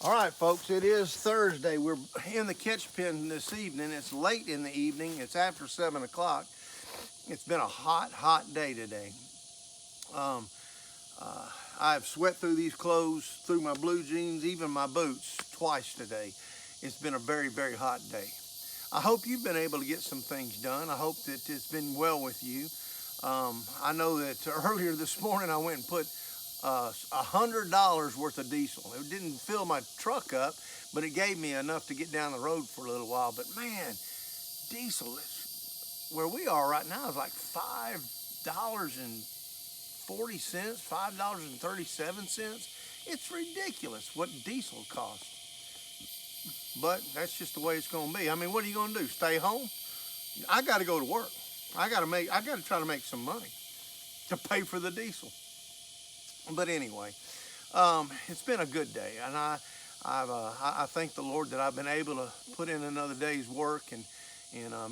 All right, folks, it is Thursday. We're in the catch pen this evening. It's late in the evening. It's after 7 o'clock. It's been a hot, hot day today. Um, I've sweat through these clothes, through my blue jeans, even my boots twice today. It's been a very, very hot day. I hope you've been able to get some things done. I hope that it's been well with you. I know that earlier this morning I went and put $100 worth of diesel. It didn't fill my truck up, but it gave me enough to get down the road for a little while. But man, diesel is where we are right now is like $5.40, $5.37. It's ridiculous what diesel costs. But that's just the way it's going to be. I mean, what are you going to do? Stay home? I got to go to work. I got to try to make some money to pay for the diesel. But anyway, it's been a good day, and I thank the Lord that I've been able to put in another day's work, and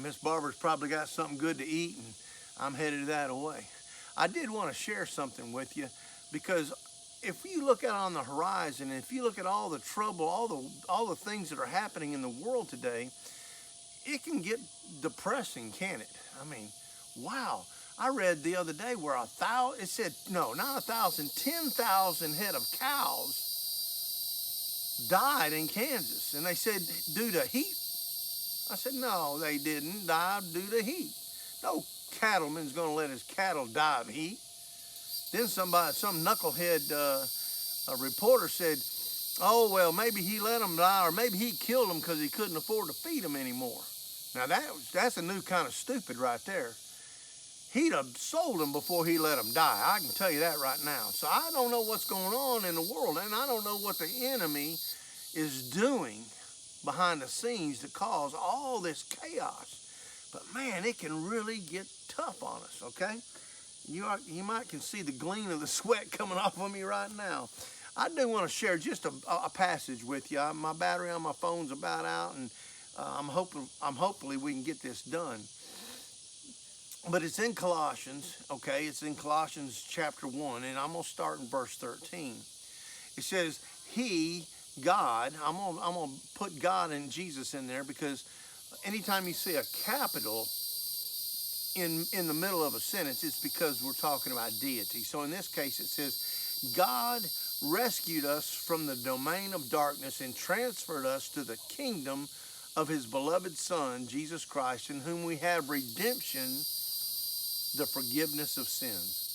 Miss Barbara's probably got something good to eat, and I'm headed that way. I did want to share something with you, because if you look out on the horizon, and if you look at all the trouble, all the things that are happening in the world today, it can get depressing, can it? I mean, wow. I read the other day where it said, no, not 1,000, 10,000 head of cows died in Kansas. And they said, due to heat. I said, no, they didn't die due to heat. No cattleman's going to let his cattle die of heat. Then some knucklehead a reporter said, oh, well, maybe he let them die, or maybe he killed them because he couldn't afford to feed them anymore. Now, that's a new kind of stupid right there. He'd have sold them before he let them die. I can tell you that right now. So I don't know what's going on in the world, and I don't know what the enemy is doing behind the scenes to cause all this chaos. But man, it can really get tough on us, okay? You might can see the gleam of the sweat coming off of me right now. I do want to share just a passage with you. My battery on my phone's about out, and hopefully we can get this done. But it's in Colossians, okay? It's in Colossians chapter 1, and I'm going to start in verse 13. It says, God, I'm going to put God and Jesus in there, because anytime you see a capital in the middle of a sentence, it's because we're talking about deity. So in this case, it says, God rescued us from the domain of darkness and transferred us to the kingdom of his beloved Son, Jesus Christ, in whom we have redemption, the forgiveness of sins.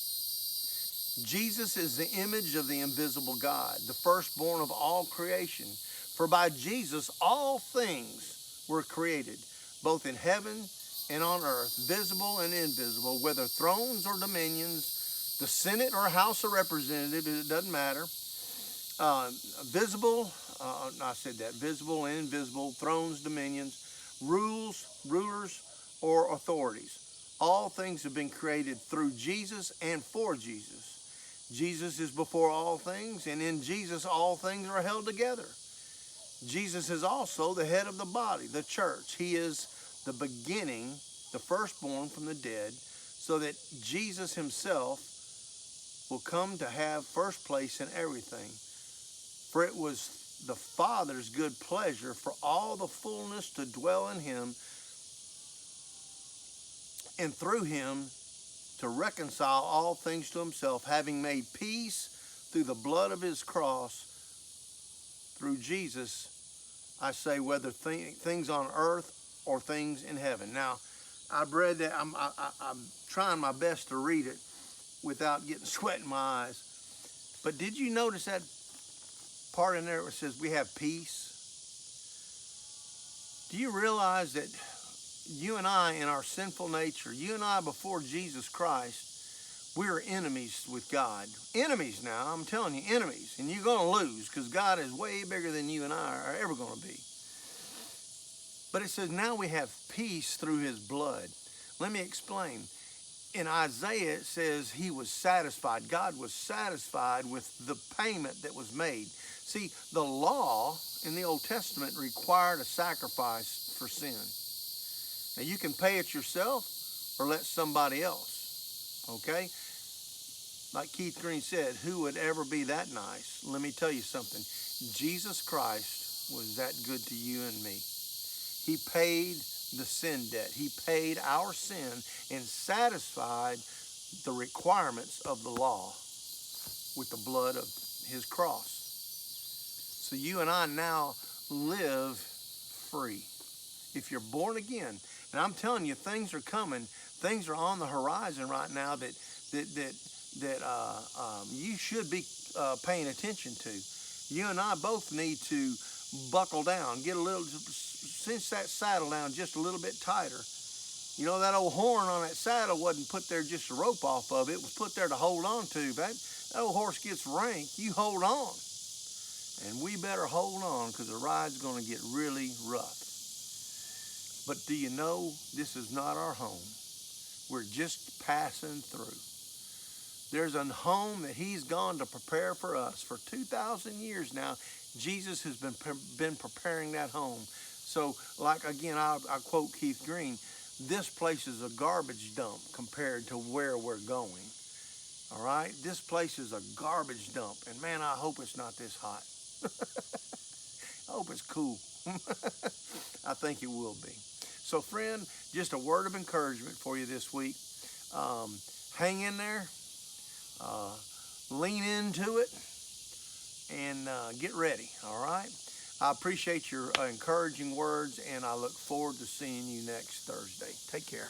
Jesus is the image of the invisible God, the firstborn of all creation. For by Jesus all things were created, both in heaven and on earth, visible and invisible, whether thrones or dominions, the Senate or House of Representatives, it doesn't matter. Visible and invisible, thrones, dominions, rulers, or authorities. All things have been created through Jesus and for Jesus. Jesus is before all things, and in Jesus all things are held together. Jesus is also the head of the body, the church. He is the beginning, the firstborn from the dead, so that Jesus himself will come to have first place in everything. For it was the Father's good pleasure for all the fullness to dwell in him, and through him to reconcile all things to himself, having made peace through the blood of his cross. Through Jesus, I say, whether things on earth or things in heaven. Now, I've read that. I'm trying my best to read it without getting sweat in my eyes. But did you notice that part in there where it says we have peace? Do you realize that you and I, in our sinful nature, you and I before Jesus Christ, we're enemies with God. Enemies now, I'm telling you, enemies. And you're going to lose, because God is way bigger than you and I are ever going to be. But it says now we have peace through his blood. Let me explain. In Isaiah, it says he was satisfied. God was satisfied with the payment that was made. See, the law in the Old Testament required a sacrifice for sin. Now, you can pay it yourself or let somebody else, okay? Like Keith Green said, who would ever be that nice? Let me tell you something. Jesus Christ was that good to you and me. He paid the sin debt. He paid our sin and satisfied the requirements of the law with the blood of his cross. So you and I now live free. If you're born again, and I'm telling you, things are coming. Things are on the horizon right now that you should be paying attention to. You and I both need to buckle down, get a little, cinch that saddle down just a little bit tighter. You know, that old horn on that saddle wasn't put there just to rope off of. It was put there to hold on to. That old horse gets rank, you hold on. And we better hold on, because the ride's going to get really rough. But do you know, this is not our home. We're just passing through. There's a home that he's gone to prepare for us. For 2,000 years now, Jesus has been preparing that home. So, like, again, I quote Keith Green, this place is a garbage dump compared to where we're going. All right? This place is a garbage dump. And, man, I hope it's not this hot. I hope it's cool. I think it will be. So, friend, just a word of encouragement for you this week. Hang in there. Lean into it. And get ready, all right? I appreciate your encouraging words, and I look forward to seeing you next Thursday. Take care.